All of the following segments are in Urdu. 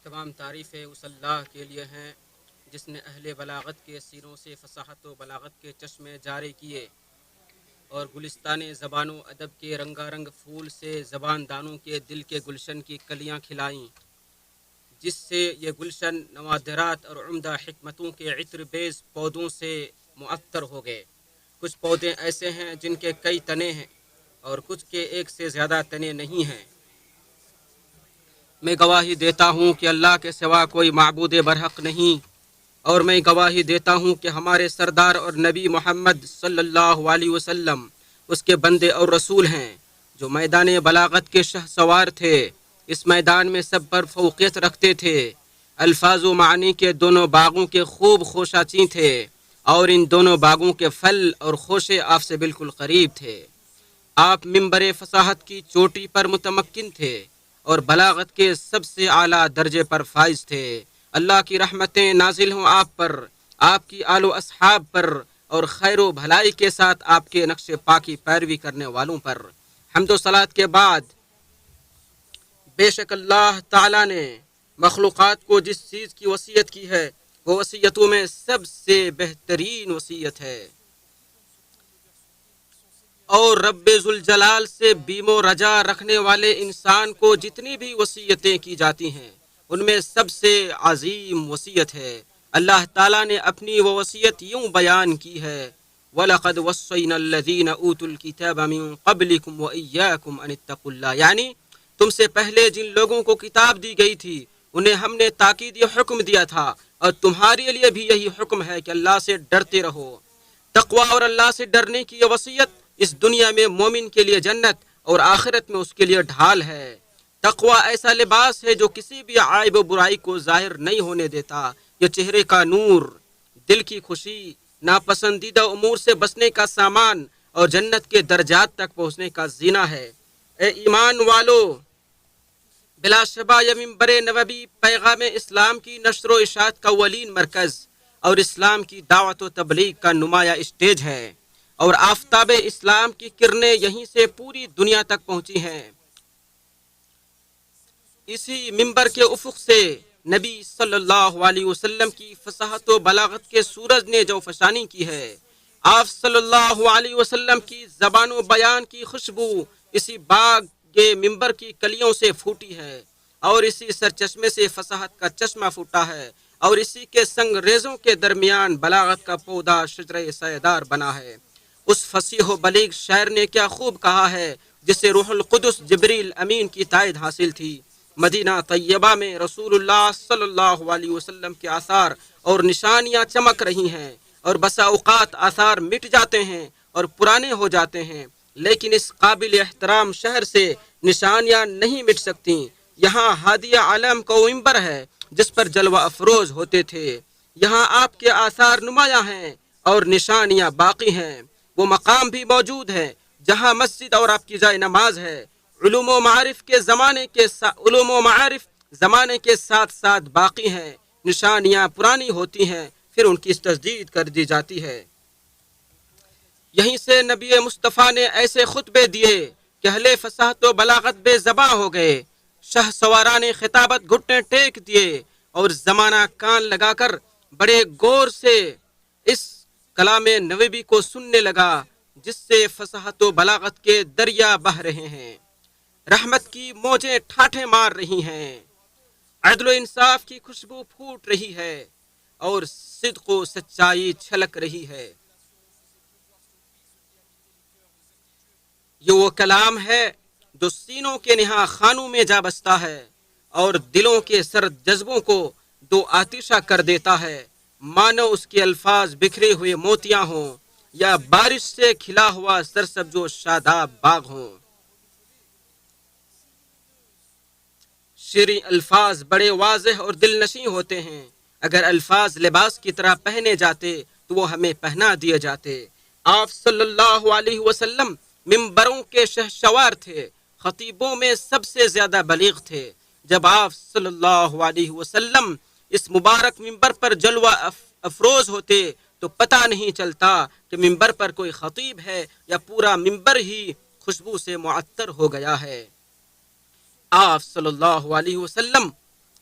تمام تعریفیں اس اللہ کے لیے ہیں جس نے اہل بلاغت کے سینوں سے فصاحت و بلاغت کے چشمے جاری کیے اور گلستان زبان و ادب کے رنگا رنگ پھول سے زبان دانوں کے دل کے گلشن کی کلیاں کھلائیں، جس سے یہ گلشن نوادرات اور عمدہ حکمتوں کے عطر بیز پودوں سے معطر ہو گئے۔ کچھ پودے ایسے ہیں جن کے کئی تنے ہیں اور کچھ کے ایک سے زیادہ تنے نہیں ہیں۔ میں گواہی دیتا ہوں کہ اللہ کے سوا کوئی معبود برحق نہیں، اور میں گواہی دیتا ہوں کہ ہمارے سردار اور نبی محمد صلی اللہ علیہ وسلم اس کے بندے اور رسول ہیں، جو میدان بلاغت کے شہ سوار تھے۔ اس میدان میں سب پر فوقیت رکھتے تھے، الفاظ و معنی کے دونوں باغوں کے خوب خوشاچیں تھے، اور ان دونوں باغوں کے پھل اور خوشے آپ سے بالکل قریب تھے۔ آپ منبر فصاحت کی چوٹی پر متمکن تھے اور بلاغت کے سب سے اعلیٰ درجے پر فائز تھے۔ اللہ کی رحمتیں نازل ہوں آپ پر، آپ کی آل و اصحاب پر، اور خیر و بھلائی کے ساتھ آپ کے نقش پاکی پیروی کرنے والوں پر۔ حمد و صلات کے بعد، بے شک اللہ تعالیٰ نے مخلوقات کو جس چیز کی وصیت کی ہے وہ وصیتوں میں سب سے بہترین وصیت ہے، اور رب ذوالجلال سے بیم و رجا رکھنے والے انسان کو جتنی بھی وصیتیں کی جاتی ہیں ان میں سب سے عظیم وصیت ہے۔ اللہ تعالیٰ نے اپنی وہ وصیت یوں بیان کی ہے، وَلَقَدْ وَصَّيْنَا الَّذِينَ أُوتُوا الْكِتَابَ مِن قَبْلِكُمْ وَإِيَّاكُمْ أَنِ اتَّقُوا اللَّهَ، یعنی تم سے پہلے جن لوگوں کو کتاب دی گئی تھی انہیں ہم نے تاکیدی حکم دیا تھا، اور تمہارے لیے بھی یہی حکم ہے کہ اللہ سے ڈرتے رہو۔ تقوی اور اللہ سے ڈرنے کی یہ وصیت اس دنیا میں مومن کے لیے جنت اور آخرت میں اس کے لیے ڈھال ہے۔ تقوی ایسا لباس ہے جو کسی بھی عیب و برائی کو ظاہر نہیں ہونے دیتا۔ یہ چہرے کا نور، دل کی خوشی، ناپسندیدہ امور سے بچنے کا سامان اور جنت کے درجات تک پہنچنے کا زینہ ہے۔ اے ایمان والو، بلا شبہ یہ منبر نبوی پیغام اسلام کی نشر و اشاعت کا اولین مرکز اور اسلام کی دعوت و تبلیغ کا نمایاں اسٹیج ہے، اور آفتاب اسلام کی کرنیں یہیں سے پوری دنیا تک پہنچی ہیں۔ اسی منبر کے افق سے نبی صلی اللہ علیہ وسلم کی فصاحت و بلاغت کے سورج نے جو فشانی کی ہے، آپ صلی اللہ علیہ وسلم کی زبان و بیان کی خوشبو اسی باغ کے منبر کی کلیوں سے پھوٹی ہے، اور اسی سرچشمے سے فصاحت کا چشمہ پھوٹا ہے، اور اسی کے سنگ ریزوں کے درمیان بلاغت کا پودا شجرہ سایدار بنا ہے۔ اس فصیح و بلیغ شاعر نے کیا خوب کہا ہے، جسے روح القدس جبریل امین کی تائید حاصل تھی۔ مدینہ طیبہ میں رسول اللہ صلی اللہ علیہ وسلم کے آثار اور نشانیاں چمک رہی ہیں، اور بسا اوقات آثار مٹ جاتے ہیں اور پرانے ہو جاتے ہیں، لیکن اس قابل احترام شہر سے نشانیاں نہیں مٹ سکتی۔ یہاں ہادی عالم کا منبر ہے جس پر جلوہ افروز ہوتے تھے، یہاں آپ کے آثار نمایاں ہیں اور نشانیاں باقی ہیں۔ وہ مقام بھی موجود ہے جہاں مسجد اور آپ کی جائے نماز ہے۔ علوم و معارف زمانے کے ساتھ ساتھ باقی ہیں، نشانیاں پرانی ہوتی ہیں پھر ان کی تجدید کر دی جاتی ہے۔ یہیں سے نبی مصطفیٰ نے ایسے خطبے دیے کہ اہل فصاحت و بلاغت بے زباں ہو گئے، شہ سواران خطابت گھٹنے ٹیک دیے، اور زمانہ کان لگا کر بڑے غور سے اس کلام نبوی کو سننے لگا، جس سے فصاحت و بلاغت کے دریا بہہ رہے ہیں، رحمت کی موجیں ٹھاٹھیں مار رہی ہیں، عدل و انصاف کی خوشبو پھوٹ رہی ہے، اور صدق و سچائی چھلک رہی ہے۔ یہ وہ کلام ہے جو سینوں کے نہا خانوں میں جا بستا ہے اور دلوں کے سرد جذبوں کو دو آتشہ کر دیتا ہے، مانو اس کے الفاظ بکھرے ہوئے موتیاں ہوں یا بارش سے کھلا ہوا سرسبز و شاداب باغ ہوں۔ شیریں الفاظ بڑے واضح اور دل نشیں ہوتے ہیں، اگر الفاظ لباس کی طرح پہنے جاتے تو وہ ہمیں پہنا دیے جاتے۔ آپ صلی اللہ علیہ وسلم منبروں کے شہسوار تھے، خطیبوں میں سب سے زیادہ بلیغ تھے۔ جب آپ صلی اللہ علیہ وسلم اس مبارک منبر پر جلوہ افروز ہوتے تو پتہ نہیں چلتا کہ منبر پر کوئی خطیب ہے یا پورا منبر ہی خوشبو سے معطر ہو گیا ہے۔ آپ صلی اللہ علیہ وسلم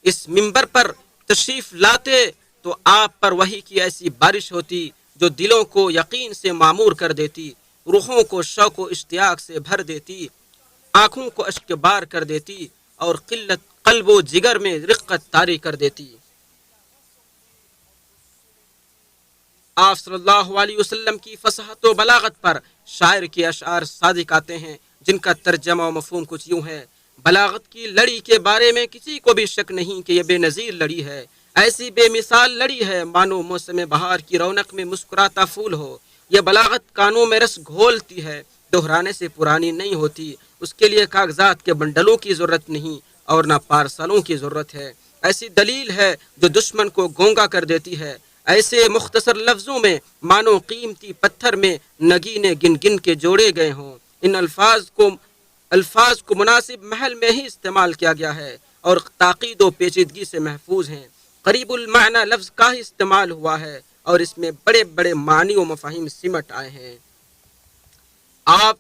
اس منبر پر تشریف لاتے تو آپ پر وحی کی ایسی بارش ہوتی جو دلوں کو یقین سے معمور کر دیتی، روحوں کو شوق و اشتیاق سے بھر دیتی، آنکھوں کو اشک بار کر دیتی اور قلت قلب و جگر میں رقت طاری کر دیتی۔ آپ صلی اللہ علیہ وسلم کی فصاحت و بلاغت پر شاعر کے اشعار صادق آتے ہیں، جن کا ترجمہ و مفہوم کچھ یوں ہے: بلاغت کی لڑی کے بارے میں کسی کو بھی شک نہیں کہ یہ بے نظیر لڑی ہے، ایسی بے مثال لڑی ہے مانو موسم بہار کی رونق میں مسکراتا پھول ہو۔ یہ بلاغت کانوں میں رس گھولتی ہے، دہرانے سے پرانی نہیں ہوتی، اس کے لیے کاغذات کے بنڈلوں کی ضرورت نہیں اور نہ پارسلوں کی ضرورت ہے۔ ایسی دلیل ہے جو دشمن کو گونگا کر دیتی ہے، ایسے مختصر لفظوں میں مانو قیمتی پتھر میں نگینے گن گن کے جوڑے گئے ہوں۔ ان الفاظ کو مناسب محل میں ہی استعمال کیا گیا ہے اور تاکید و پیچیدگی سے محفوظ ہیں۔ قریب المعنی لفظ کا ہی استعمال ہوا ہے اور اس میں بڑے بڑے معنی و مفاہیم سمٹ آئے ہیں۔ آپ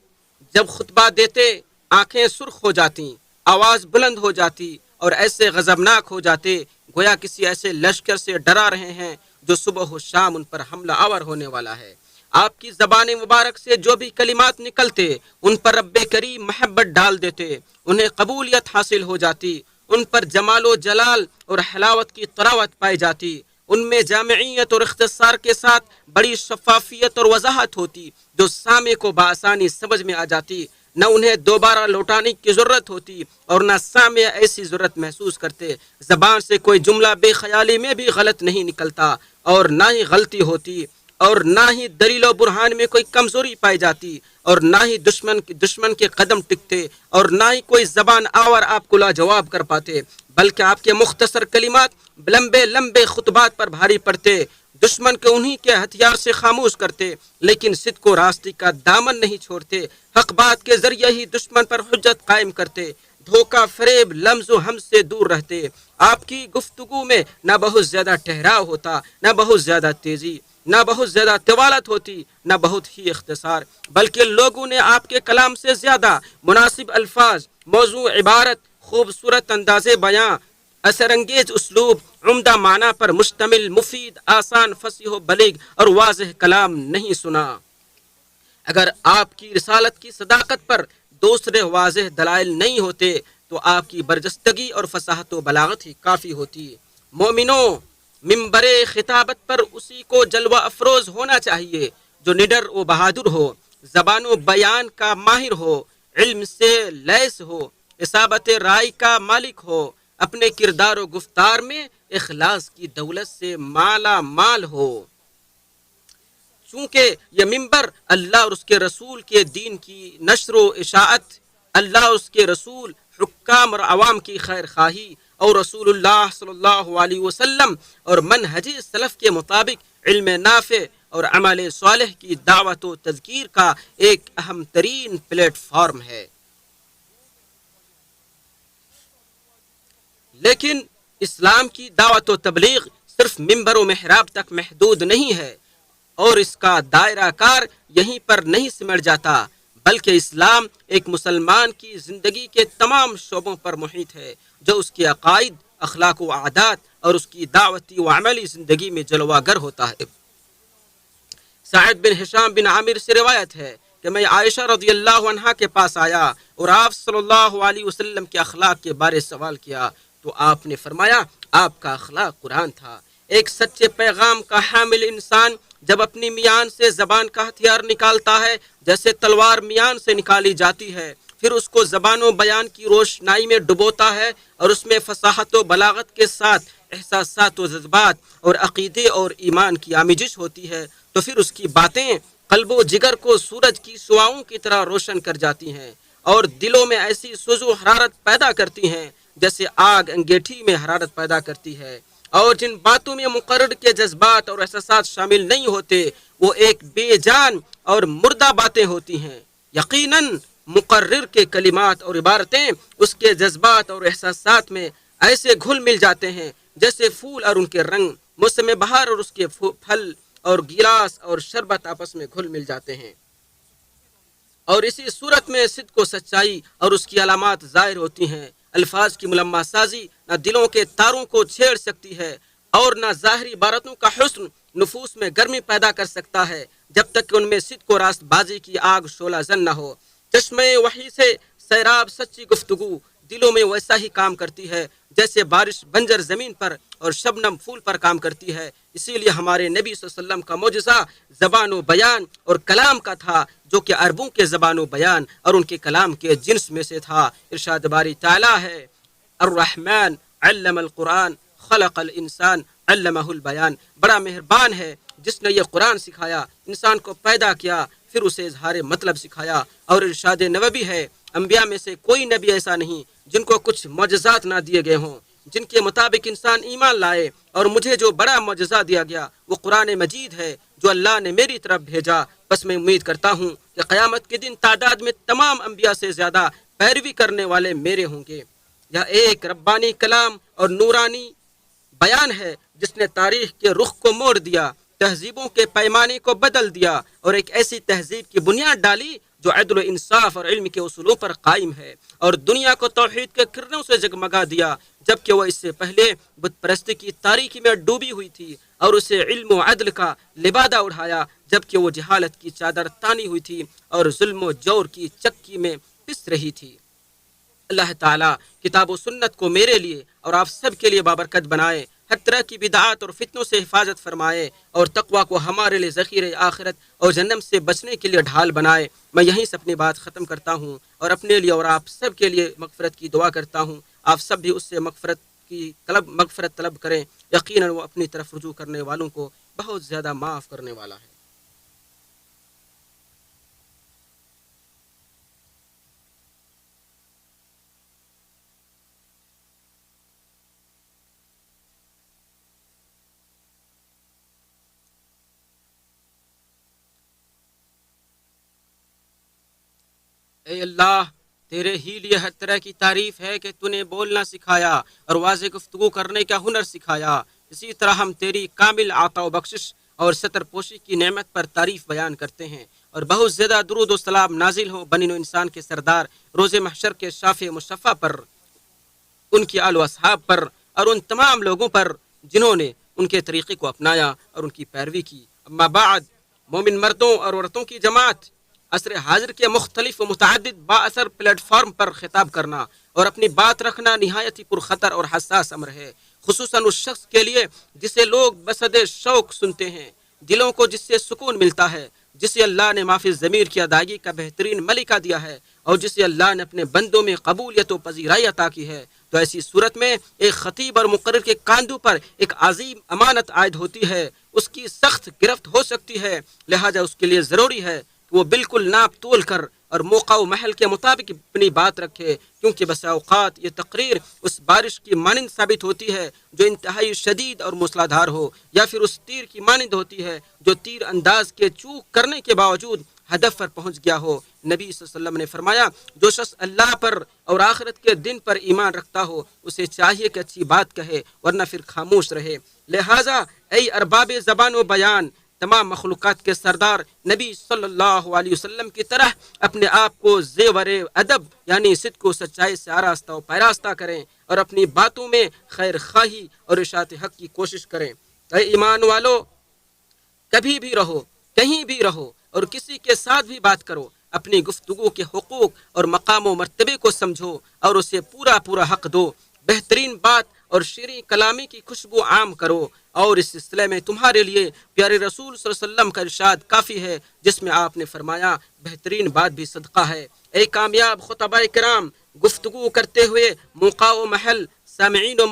جب خطبہ دیتے آنکھیں سرخ ہو جاتی، آواز بلند ہو جاتی اور ایسے غضبناک ہو جاتے گویا کسی ایسے لشکر سے ڈرا رہے ہیں جو صبح و شام ان پر حملہ آور ہونے والا ہے۔ آپ کی زبان مبارک سے جو بھی کلمات نکلتے ان پر رب کریم محبت ڈال دیتے، انہیں قبولیت حاصل ہو جاتی، ان پر جمال و جلال اور حلاوت کی طراوت پائی جاتی، ان میں جامعیت اور اختصار کے ساتھ بڑی شفافیت اور وضاحت ہوتی جو سامع کو بآسانی سمجھ میں آ جاتی، نہ انہیں دوبارہ لوٹانے کی ضرورت ہوتی اور نہ سامع ایسی ضرورت محسوس کرتے۔ زبان سے کوئی جملہ بے خیالی میں بھی غلط نہیں نکلتا اور نہ ہی غلطی ہوتی اور نہ ہی دلیل و برہان میں کوئی کمزوری پائی جاتی اور نہ ہی دشمن کے قدم ٹکتے اور نہ ہی کوئی زبان آور آپ کو لاجواب کر پاتے، بلکہ آپ کے مختصر کلمات لمبے لمبے خطبات پر بھاری پڑتے، دشمن کو انہی کے ہتھیار سے خاموش کرتے، لیکن صدق و راستی کا دامن نہیں چھوڑتے، حق بات کے ذریعے ہی دشمن پر حجت قائم کرتے، دھوکہ فریب لمز و ہم سے دور رہتے۔ آپ کی گفتگو میں نہ بہت زیادہ ٹھہراؤ ہوتا، نہ بہت زیادہ تیزی، نہ بہت زیادہ طوالت ہوتی، نہ بہت ہی اختصار، بلکہ لوگوں نے آپ کے کلام سے زیادہ مناسب الفاظ، موضوع عبارت، خوبصورت انداز بیاں، اثر انگیز اسلوب، عمدہ معنی پر مشتمل مفید آسان فصیح و بلیغ اور واضح کلام نہیں سنا۔ اگر آپ کی رسالت کی صداقت پر دوسرے واضح دلائل نہیں ہوتے تو آپ کی برجستگی اور فصاحت و بلاغت ہی کافی ہوتی۔ مومنوں، منبر خطابت پر اسی کو جلوہ افروز ہونا چاہیے جو نڈر و بہادر ہو، زبان و بیان کا ماہر ہو، علم سے لیس ہو، اصابت رائے کا مالک ہو، اپنے کردار و گفتار میں اخلاص کی دولت سے مالا مال ہو۔ چونکہ یہ منبر اللہ اور اس کے رسول کے دین کی نشر و اشاعت، اللہ اور اس کے رسول، حکام اور عوام کی خیر خواہی اور رسول اللہ صلی اللہ علیہ وسلم اور منہج سلف کے مطابق علم نافع اور عمل صالح کی دعوت و تذکیر کا ایک اہم ترین پلیٹ فارم ہے۔ لیکن اسلام کی دعوت و تبلیغ صرف منبر و محراب تک محدود نہیں ہے اور اس کا دائرہ کار یہیں پر نہیں سمٹ جاتا، بلکہ اسلام ایک مسلمان کی زندگی کے تمام شعبوں پر محیط ہے جو اس کے عقائد، اخلاق و عادات اور اس کی دعوتی و عملی زندگی میں جلوہ گر ہوتا ہے۔ سعید بن ہشام بن عامر سے روایت ہے کہ میں عائشہ رضی اللہ عنہا کے پاس آیا اور آپ صلی اللہ علیہ وسلم کے اخلاق کے بارے سوال کیا تو آپ نے فرمایا آپ کا اخلاق قرآن تھا۔ ایک سچے پیغام کا حامل انسان جب اپنی میان سے زبان کا ہتھیار نکالتا ہے جیسے تلوار میان سے نکالی جاتی ہے، پھر اس کو زبان و بیان کی روشنائی میں ڈبوتا ہے اور اس میں فصاحت و بلاغت کے ساتھ احساسات و جذبات اور عقیدے اور ایمان کی آمیزش ہوتی ہے، تو پھر اس کی باتیں قلب و جگر کو سورج کی شعاؤں کی طرح روشن کر جاتی ہیں اور دلوں میں ایسی سوز و حرارت پیدا کرتی ہیں جیسے آگ انگیٹھی میں حرارت پیدا کرتی ہے، اور جن باتوں میں مقرر کے جذبات اور احساسات شامل نہیں ہوتے وہ ایک بے جان اور مردہ باتیں ہوتی ہیں۔ یقیناً مقرر کے کلمات اور عبارتیں اس کے جذبات اور احساسات میں ایسے گھل مل جاتے ہیں جیسے پھول اور ان کے رنگ، موسم بہار اور اس کے پھل اور گلاس اور شربت آپس میں گھل مل جاتے ہیں، اور اسی صورت میں صدق و سچائی اور اس کی علامات ظاہر ہوتی ہیں۔ الفاظ کی ملمہ سازی نہ دلوں کے تاروں کو چھیڑ سکتی ہے اور نہ ظاہری عبارتوں کا حسن نفوس میں گرمی پیدا کر سکتا ہے جب تک کہ ان میں صدق و راست بازی کی آگ شعلہ زن نہ ہو۔ چشمے وحی سے سیراب سچی گفتگو دلوں میں ویسا ہی کام کرتی ہے جیسے بارش بنجر زمین پر اور شبنم پھول پر کام کرتی ہے۔ اسی لیے ہمارے نبی صلی اللہ علیہ وسلم کا معجزہ زبان و بیان اور کلام کا تھا، جو کہ عربوں کے زبان و بیان اور ان کے کلام کے جنس میں سے تھا۔ ارشاد باری تعالیٰ ہے، الرحمن علم القرآن خلق الانسان علمہ البیان، بڑا مہربان ہے جس نے یہ قرآن سکھایا، انسان کو پیدا کیا، پھر اسے اظہار مطلب سکھایا۔ اور ارشاد نبوی ہے، انبیاء میں سے کوئی نبی ایسا نہیں جن کو کچھ معجزات نہ دیے گئے ہوں جن کے مطابق انسان ایمان لائے، اور مجھے جو بڑا معجزہ دیا گیا وہ قرآن مجید ہے جو اللہ نے میری طرف بھیجا۔ بس میں امید کرتا ہوں کہ قیامت کے دن تعداد میں تمام انبیاء سے زیادہ پیروی کرنے والے میرے ہوں گے۔ یہ ایک ربانی کلام اور نورانی بیان ہے جس نے تاریخ کے رخ کو موڑ دیا، تہذیبوں کے پیمانے کو بدل دیا اور ایک ایسی تہذیب کی بنیاد ڈالی جو عدل و انصاف اور علم کے اصولوں پر قائم ہے، اور دنیا کو توحید کے کرنوں سے جگمگا دیا جبکہ وہ اس سے پہلے بت پرستی کی تاریکی میں ڈوبی ہوئی تھی، اور اسے علم و عدل کا لبادہ اڑھایا جبکہ وہ جہالت کی چادر تانی ہوئی تھی اور ظلم و جور کی چکی میں پس رہی تھی۔ اللہ تعالیٰ کتاب و سنت کو میرے لیے اور آپ سب کے لیے بابرکت بنائے، ہر طرح کی بدعات اور فتنوں سے حفاظت فرمائے، اور تقوی کو ہمارے لیے ذخیرہ آخرت اور جہنم سے بچنے کے لیے ڈھال بنائے۔ میں یہیں سے اپنی بات ختم کرتا ہوں اور اپنے لیے اور آپ سب کے لیے مغفرت کی دعا کرتا ہوں۔ آپ سب بھی اس سے مغفرت طلب کریں، یقیناً وہ اپنی طرف رجوع کرنے والوں کو بہت زیادہ معاف کرنے والا ہے۔ اے اللہ، تیرے ہی لیے ہر طرح کی تعریف ہے کہ تو نے بولنا سکھایا اور واضح گفتگو کرنے کا ہنر سکھایا۔ اسی طرح ہم تیری کامل عطا و بخشش اور ستر پوشی کی نعمت پر تعریف بیان کرتے ہیں، اور بہت زیادہ درود و سلام نازل ہو بنی نوع انسان کے سردار روز محشر کے شافع مصطفیٰ پر، ان کی آل و اصحاب پر، اور ان تمام لوگوں پر جنہوں نے ان کے طریقے کو اپنایا اور ان کی پیروی کی۔ اما بعد، مومن مردوں اور عورتوں کی جماعت، عصر حاضر کے مختلف و متعدد با اثر پلیٹ فارم پر خطاب کرنا اور اپنی بات رکھنا نہایت ہی پرخطر اور حساس امر ہے، خصوصاً اس شخص کے لیے جسے لوگ بصد شوق سنتے ہیں، دلوں کو جس سے سکون ملتا ہے، جسے اللہ نے معافی ضمیر کی ادائیگی کا بہترین ملکہ دیا ہے، اور جسے اللہ نے اپنے بندوں میں قبولیت و پذیرائی عطا کی ہے۔ تو ایسی صورت میں ایک خطیب اور مقرر کے کاندھوں پر ایک عظیم امانت عائد ہوتی ہے، اس کی سخت گرفت ہو سکتی ہے، لہذا اس کے لیے ضروری ہے کہ وہ بالکل ناپ تول کر اور موقع و محل کے مطابق اپنی بات رکھے، کیونکہ بسا اوقات یہ تقریر اس بارش کی مانند ثابت ہوتی ہے جو انتہائی شدید اور موسلادھار ہو، یا پھر اس تیر کی مانند ہوتی ہے جو تیر انداز کے چوک کرنے کے باوجود ہدف پر پہنچ گیا ہو۔ نبی صلی اللہ علیہ وسلم نے فرمایا، جو شخص اللہ پر اور آخرت کے دن پر ایمان رکھتا ہو اسے چاہیے کہ اچھی بات کہے، ورنہ پھر خاموش رہے۔ لہٰذا اے ارباب زبان و بیان، تمام مخلوقات کے سردار نبی صلی اللہ علیہ وسلم کی طرح اپنے آپ کو زیور ادب یعنی صدق و سچائی سے آراستہ و پیراستہ کریں، اور اپنی باتوں میں خیر خواہی اور اشاعت حق کی کوشش کریں۔ اے ایمان والو، کبھی بھی رہو، کہیں بھی رہو اور کسی کے ساتھ بھی بات کرو، اپنی گفتگو کے حقوق اور مقام و مرتبے کو سمجھو اور اسے پورا پورا حق دو، بہترین بات اور شیریں کلامی کی خوشبو عام کرو، اور اس سلسلے میں تمہارے لیے پیارے رسول صلی اللہ علیہ وسلم کا ارشاد کافی ہے، جس میں آپ نے فرمایا، بہترین بات بھی صدقہ ہے۔ اے کامیاب خطباء کرام، گفتگو کرتے ہوئے موقع و محل، سامعین و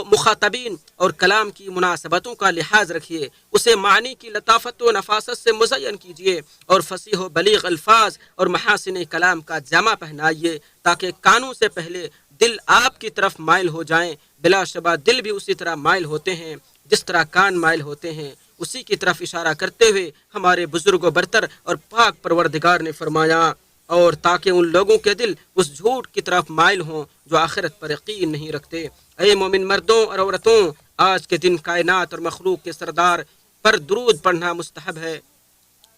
مخاطبین اور کلام کی مناسبتوں کا لحاظ رکھیے، اسے معنی کی لطافت و نفاست سے مزین کیجیے، اور فصیح و بلیغ الفاظ اور محاسن کلام کا جامہ پہنائیے، تاکہ کانوں سے پہلے دل آپ کی طرف مائل ہو جائیں۔ بلا شبہ دل بھی اسی طرح مائل ہوتے ہیں جس طرح کان مائل ہوتے ہیں، اسی کی طرف اشارہ کرتے ہوئے ہمارے بزرگ و برتر اور پاک پروردگار نے فرمایا، اور تاکہ ان لوگوں کے دل اس جھوٹ کی طرف مائل ہوں جو آخرت پر یقین نہیں رکھتے۔ اے مومن مردوں اور عورتوں، آج کے دن کائنات اور مخلوق کے سردار پر درود پڑھنا مستحب ہے،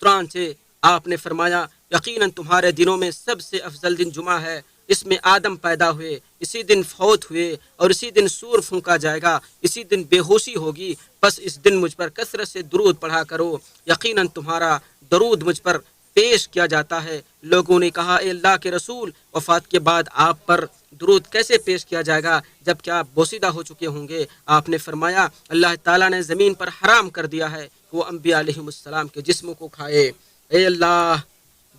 چنانچہ آپ نے فرمایا، یقیناً تمہارے دنوں میں سب سے افضل دن جمعہ ہے، اس میں آدم پیدا ہوئے، اسی دن فوت ہوئے اور اسی دن سور پھونکا جائے گا، اسی دن بے ہوشی ہوگی، بس اس دن مجھ پر کثرت سے درود پڑھا کرو، یقیناً تمہارا درود مجھ پر پیش کیا جاتا ہے۔ لوگوں نے کہا اے اللہ کے رسول، وفات کے بعد آپ پر درود کیسے پیش کیا جائے گا جب کہ آپ بوسیدہ ہو چکے ہوں گے؟ آپ نے فرمایا اللہ تعالیٰ نے زمین پر حرام کر دیا ہے کہ وہ انبیاء علیہم السلام کے جسموں کو کھائے۔ اے اللہ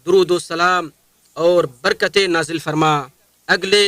درود و سلام اور برکتیں نازل فرما اگلے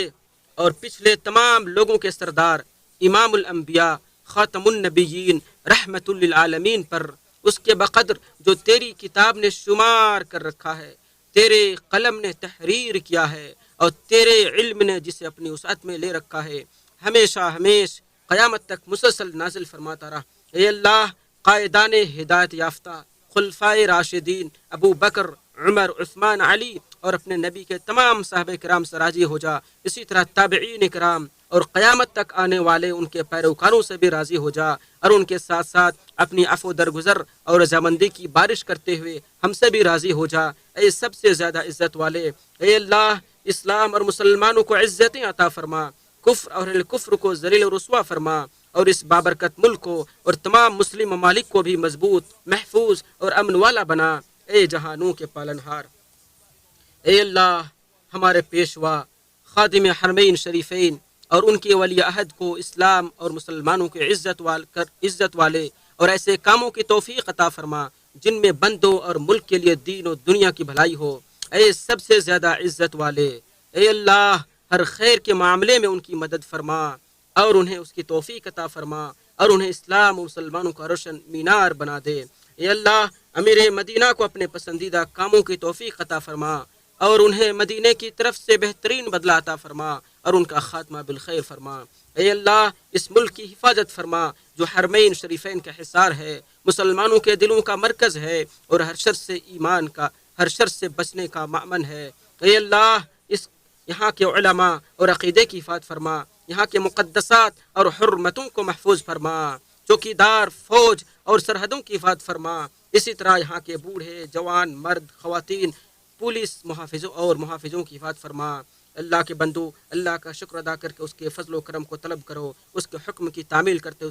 اور پچھلے تمام لوگوں کے سردار امام الانبیاء خاتم النبیین رحمت للعالمین پر، اس کے بقدر جو تیری کتاب نے شمار کر رکھا ہے، تیرے قلم نے تحریر کیا ہے اور تیرے علم نے جسے اپنی وسعت میں لے رکھا ہے، ہمیشہ ہمیش قیامت تک مسلسل نازل فرماتا رہا۔ اے اللہ قائدان ہدایت یافتہ خلفائے راشدین ابو بکر، عمر، عثمان، علی اور اپنے نبی کے تمام صحابہ کرام سے راضی ہو جا، اسی طرح تابعین کرام اور قیامت تک آنے والے ان کے پیروکاروں سے بھی راضی ہو جا، اور ان کے ساتھ ساتھ اپنی عفو درگزر اور رضامندی کی بارش کرتے ہوئے ہم سے بھی راضی ہو جا۔ اے سب سے زیادہ عزت والے، اے اللہ اسلام اور مسلمانوں کو عزتیں عطا فرما، کفر اور اہل کفر کو ذلیل و رسوا فرما، اور اس بابرکت ملک کو اور تمام مسلم ممالک کو بھی مضبوط، محفوظ اور امن والا بنا۔ اے جہانوں کے پالنہار، اے اللہ ہمارے پیشوا خادم حرمین شریفین اور ان کے ولی عہد کو اسلام اور مسلمانوں کے عزت والے اور ایسے کاموں کی توفیق عطا فرما جن میں بندوں اور ملک کے لیے دین و دنیا کی بھلائی ہو۔ اے سب سے زیادہ عزت والے، اے اللہ ہر خیر کے معاملے میں ان کی مدد فرما اور انہیں اس کی توفیق عطا فرما اور انہیں اسلام و مسلمانوں کا روشن مینار بنا دے۔ اے اللہ امیر مدینہ کو اپنے پسندیدہ کاموں کی توفیق عطا فرما اور انہیں مدینہ کی طرف سے بہترین بدلہ عطا فرما اور ان کا خاتمہ بالخیر فرما۔ اے اللہ اس ملک کی حفاظت فرما جو حرمین شریفین کا حصار ہے، مسلمانوں کے دلوں کا مرکز ہے اور ہر شر سے ایمان کا، ہر شر سے بچنے کا مأمن ہے۔ اے اللہ اس یہاں کے علماء اور عقیدے کی حفاظت فرما، یہاں کے مقدسات اور حرمتوں کو محفوظ فرما، چوکیدار، فوج اور سرحدوں کی حفاظت فرما، اسی طرح یہاں کے بوڑھے، جوان، مرد، خواتین، پولیس محافظوں اور محافظوں کی حفاظت فرما۔ اللہ کے بندو اللہ کا شکر ادا کر کے اس کے فضل و کرم کو طلب کرو، اس کے حکم کی تعمیل کرتے